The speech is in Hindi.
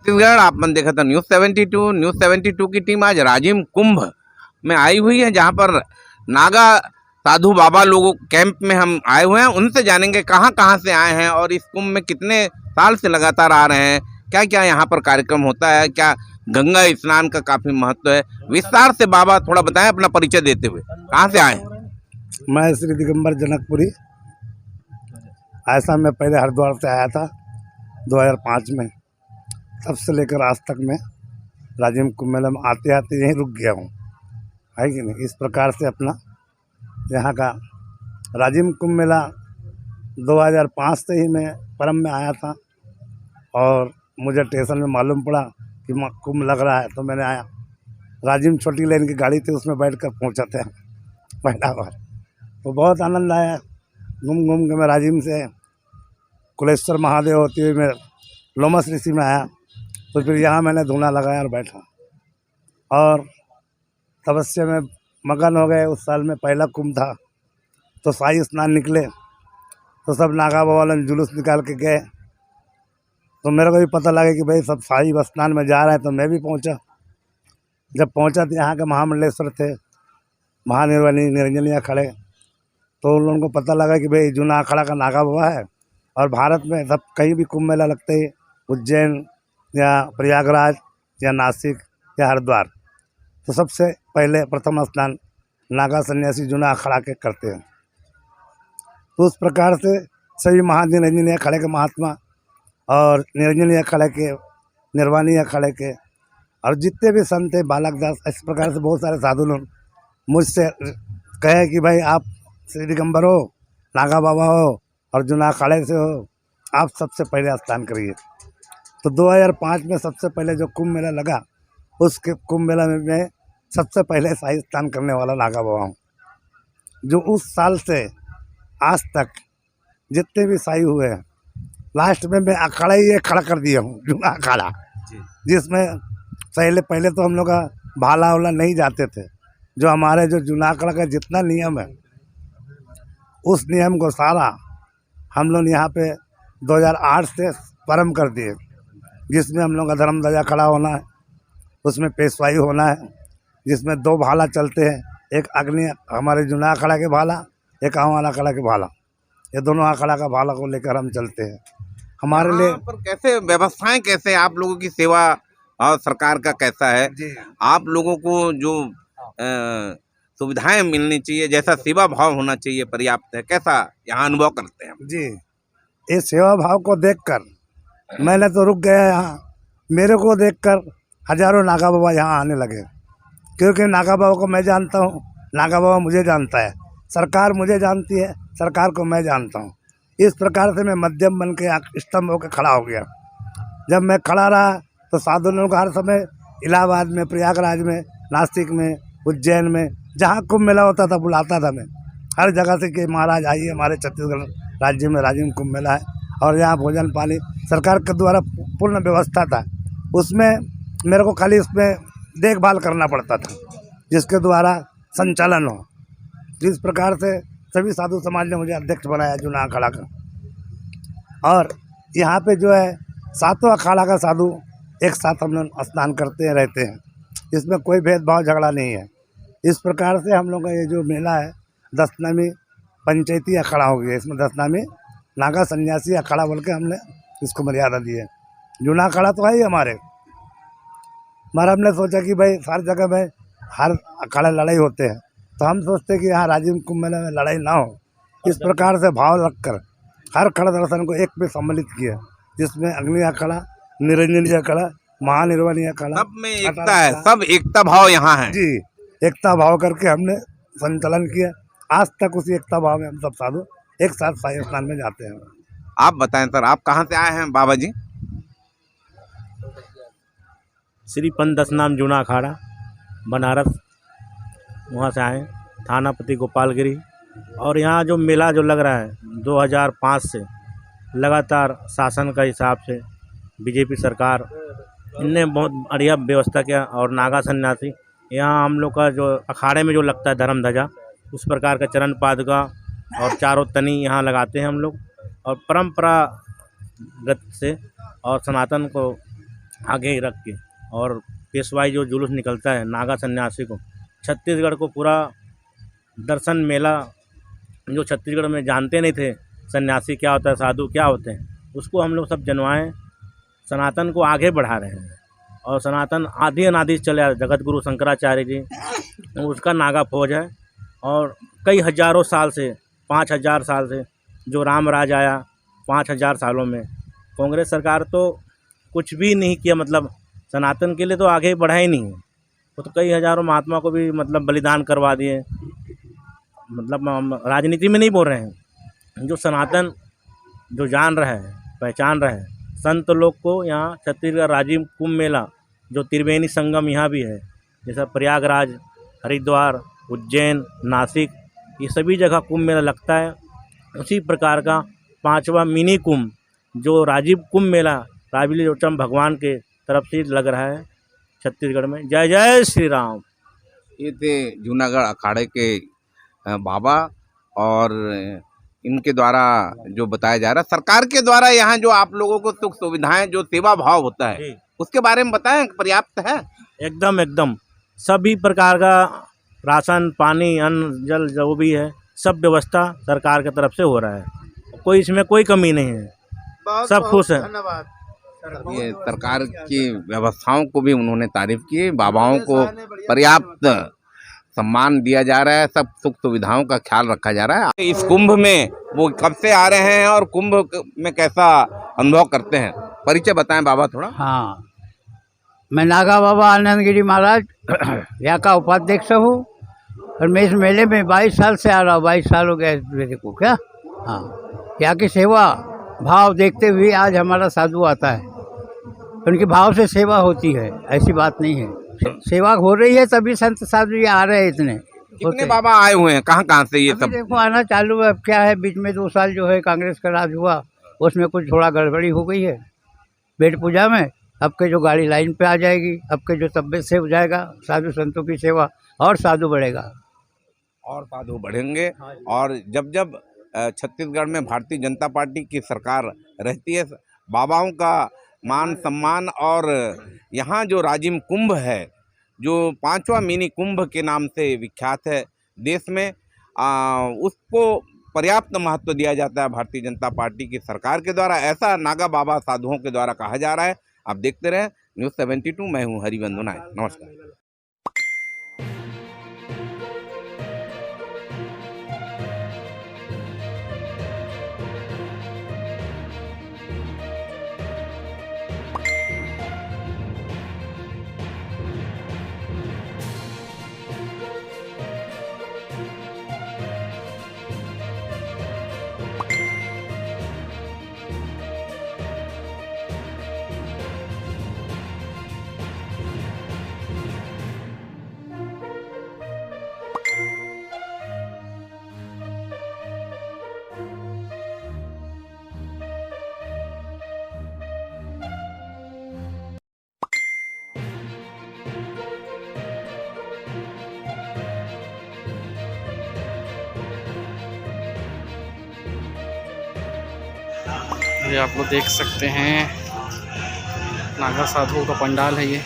छत्तीसगढ़ आपने देखा था न्यूज़ 72 की टीम आज राजिम कुंभ में आई हुई है, जहां पर नागा साधु बाबा लोगों कैंप में हम आए हुए हैं। उनसे जानेंगे कहां कहां से आए हैं और इस कुंभ में कितने साल से लगातार आ रहे हैं, क्या क्या यहाँ पर कार्यक्रम होता है, क्या गंगा स्नान का काफी महत्व है। विस्तार से बाबा थोड़ा बताएं अपना परिचय देते हुए, कहाँ से आए हैं। मैं श्री दिगंबर जनकपुरी। ऐसा मैं पहले हरिद्वार से आया था 2005 में, तब से लेकर आज तक मैं राजिम कुंभ मेला में आते आते यहीं रुक गया हूँ, है कि नहीं। इस प्रकार से अपना यहाँ का राजिम कुंभ मेला 2005 से ही मैं परम में आया था, और मुझे स्टेशन में मालूम पड़ा कि कुंभ लग रहा है, तो मैंने आया। राजिम छोटी लेन की गाड़ी थी, उसमें बैठकर पहुँचा था पहला बार, तो बहुत आनंद आया। घूम घूम के मैं राजिम से कुलेश्वर महादेव होती हुई मैं लोमस ऋषि में आया, तो फिर यहाँ मैंने धूना लगाया और बैठा, और तपस्या में मगन हो गए। उस साल में पहला कुंभ था, तो शाही स्नान निकले, तो सब नागा बाबा वाले जुलूस निकाल के गए, तो मेरे को भी पता लगा कि भाई सब शाही स्नान में जा रहे हैं, तो मैं भी पहुंचा। जब पहुंचा तो यहाँ के महामंडलेश्वर थे, महानिर्वाणी निरंजनिया खड़े, तो उन लोगों को पता लगा कि भाई जूना अखाड़ा का नागा बाबा है, और भारत में सब कहीं भी कुंभ मेला लगते ही उज्जैन या प्रयागराज या नासिक या हरिद्वार, तो सबसे पहले प्रथम स्नान नागा सन्यासी जूना अखाड़ा के करते हैं। तो उस प्रकार से सभी महानिरंजनी अखाड़े के महात्मा और निरंजनी अखाड़े के, निर्वाणी अखाड़े के, और जितने भी संत थे, बालक दास, इस प्रकार से बहुत सारे साधु लोग मुझसे कहे कि भाई आप श्री दिगंबर हो, नागा बाबा हो और जूना अखाड़े से हो, आप सबसे पहले स्नान करिए। तो 2005 में सबसे पहले जो कुंभ मेला लगा, उसके कुंभ मेला में मैं सबसे पहले शाही स्नान करने वाला नागा बाबा हूँ, जो उस साल से आज तक जितने भी शाही हुए हैं, लास्ट में मैं अखाड़ा ही एक खड़ा कर दिया हूँ, जूना अखाड़ा, जिसमें पहले तो हम लोग का भाला वाला नहीं जाते थे। जो हमारे जो जूना अखाड़ा का जितना नियम है, उस नियम को सारा हम लोग यहाँ पे 2008 से परम कर दिए, जिसमें हम लोग का धर्म ध्वजा खड़ा होना है, उसमें पेशवाई होना है, जिसमें 2 भाला चलते हैं, एक अग्नि हमारे जूना अखाड़ा के भाला, एक आवाला अखाड़ा के भाला, ये दोनों अखाड़ा का भाला को लेकर हम चलते हैं। हमारे लिए पर कैसे व्यवस्थाएं, कैसे आप लोगों की सेवा और सरकार का कैसा है, आप लोगों को जो सुविधाएं मिलनी चाहिए, जैसा सेवा भाव होना चाहिए, पर्याप्त है, कैसा यहाँ अनुभव करते हैं जी। इस सेवा भाव को देखकर मैंने तो रुक गया यहाँ, मेरे को देखकर हजारों नागा बाबा यहाँ आने लगे, क्योंकि नागा बाबा को मैं जानता हूँ, नागा बाबा मुझे जानता है, सरकार मुझे जानती है, सरकार को मैं जानता हूँ। इस प्रकार से मैं मध्यम बन के स्तंभ होकर खड़ा हो गया। जब मैं खड़ा रहा तो साधु लोगों का हर समय इलाहाबाद में, प्रयागराज में, नासिक में, उज्जैन में, जहाँ कुंभ मेला होता था बुलाता था मैं हर जगह से कि महाराज आइए, हमारे छत्तीसगढ़ राज्य में राजिम कुंभ मेला है, और यहाँ भोजन पानी सरकार के द्वारा पूर्ण व्यवस्था था। उसमें मेरे को खाली उसमें देखभाल करना पड़ता था, जिसके द्वारा संचालन हो। जिस प्रकार से सभी साधु समाज ने मुझे अध्यक्ष बनाया जूना अखाड़ा का, और यहाँ पे जो है 7 अखाड़ा का साधु एक साथ हम लोग स्नान करते रहते हैं, इसमें कोई भेदभाव झगड़ा नहीं है। इस प्रकार से हम लोग का ये जो मेला है, 10नामी पंचायती अखाड़ा हो गया, इसमें 10नामी नागा सन्यासी अखाड़ा बोल के हमने इसको मर्यादा दी है। जूना अखाड़ा तो है ही हमारे, मगर हमने सोचा कि भाई हर जगह में हर अखाड़ा लड़ाई होते हैं, तो हम सोचते हैं कि यहाँ राजिम कुंभ मेले में लड़ाई ना हो। इस प्रकार से भाव रखकर हर खड़ा दर्शन को एक पे सम्मिलित किया, जिसमें अग्नि अखाड़ा, निरंजनी अखाड़ा, महानिर्वाणी अखाड़ा, सब में एकता है, सब एकता भाव यहाँ है जी। एकता भाव करके हमने संचालन किया। आज तक उसी एकता भाव में हम सब साधु एक साथ शाही स्नान में जाते हैं। आप बताएं सर, आप कहाँ से आए हैं बाबा जी। श्री पंथ दशनाम जूना अखाड़ा बनारस, वहाँ से आए, थाना पति गोपालगिरी। और यहाँ जो मेला जो लग रहा है 2005 से लगातार शासन का हिसाब से बीजेपी सरकार, इनने बहुत बढ़िया व्यवस्था किया। और नागा सन्यासी यहाँ हम लोग का जो अखाड़े में जो लगता है धर्म ध्वजा, उस प्रकार का चरण पादुका और चारों तनी यहाँ लगाते हैं हम लोग, और परंपरागत से और सनातन को आगे ही रख के, और पेशवाई जो जुलूस निकलता है नागा सन्यासी को, छत्तीसगढ़ को पूरा दर्शन मेला, जो छत्तीसगढ़ में जानते नहीं थे सन्यासी क्या होता है, साधु क्या होते हैं, उसको हम लोग सब जनवाएं। सनातन को आगे बढ़ा रहे हैं और सनातन आदि अनादि से चले आ रहे। जगत गुरु शंकराचार्य जी, उसका नागा फौज है, और कई हजारों साल से, 5000 साल से जो राम राज आया 5000 सालों में, कांग्रेस सरकार तो कुछ भी नहीं किया, मतलब सनातन के लिए तो आगे बढ़ा ही नहीं है। वो तो कई हजारों महात्मा को भी मतलब बलिदान करवा दिए। मतलब हम राजनीति में नहीं बोल रहे हैं, जो सनातन जो जान रहा है, पहचान रहा है, संत लोग को यहाँ छत्तीसगढ़ राजिम कुंभ मेला, जो त्रिवेणी संगम यहाँ भी है, जैसा प्रयागराज, हरिद्वार, उज्जैन, नासिक, ये सभी जगह कुंभ मेला लगता है। उसी प्रकार का 5वां मिनी कुंभ जो राजीव कुंभ मेला राबीली लोचन भगवान के तरफ से लग रहा है छत्तीसगढ़ में। जय जय श्री राम। ये थे जूनागढ़ अखाड़े के बाबा, और इनके द्वारा जो बताया जा रहा है, सरकार के द्वारा यहाँ जो आप लोगों को सुख सुविधाएं, जो सेवा भाव होता है, उसके बारे में बताएं, पर्याप्त है? एकदम एकदम सभी प्रकार का राशन पानी अन्न जल जो भी है सब व्यवस्था सरकार की तरफ से हो रहा है, कोई इसमें कोई कमी नहीं है, सब खुश हैं। ये सरकार की व्यवस्थाओं को भी उन्होंने तारीफ की। बाबाओं को पर्याप्त सम्मान दिया जा रहा है, सब सुख सुविधाओं का ख्याल रखा जा रहा है। इस कुंभ में वो कब से आ रहे हैं और कुंभ में कैसा अनुभव करते हैं, परिचय बताएं बाबा थोड़ा। हाँ, मैं नागा बाबा आनंद गिरी महाराज यहाँ का उपाध्यक्ष हूँ, और मैं इस मेले में 22 साल से आ रहा हूँ। 22 साल हो गए मेरे को। क्या हाँ, यहाँ की सेवा भाव देखते हुए आज हमारा साधु आता है, उनके भाव से सेवा होती है, ऐसी बात नहीं है। सेवा हो रही है तभी संत साधु ये आ रहे हैं। इतने कितने बाबा आए हुए हैं, कहाँ कहाँ से ये सब? देखो आना चालू है। अब क्या है, बीच में 2 साल जो है कांग्रेस का राज हुआ, उसमें कुछ थोड़ा गड़बड़ी हो गई है पेट पूजा में। अब के जो गाड़ी लाइन पे आ जाएगी, अब के जो तबियत से हो जाएगा, साधु संतों की सेवा और साधु बढ़ेगा, और साधु बढ़ेंगे। और जब जब छत्तीसगढ़ में भारतीय जनता पार्टी की सरकार रहती है, बाबाओं का मान सम्मान, और यहाँ जो राजिम कुंभ है, जो 5वां मिनी कुंभ के नाम से विख्यात है देश में, उसको पर्याप्त महत्व दिया जाता है भारतीय जनता पार्टी की सरकार के द्वारा। ऐसा नागा बाबा साधुओं के द्वारा कहा जा रहा है। आप देखते रहें न्यूज़ 72। मैं हूँ हरिबंधु नायक। नमस्कार। ये आप लोग देख सकते हैं, नागा साधुओं का पंडाल है ये।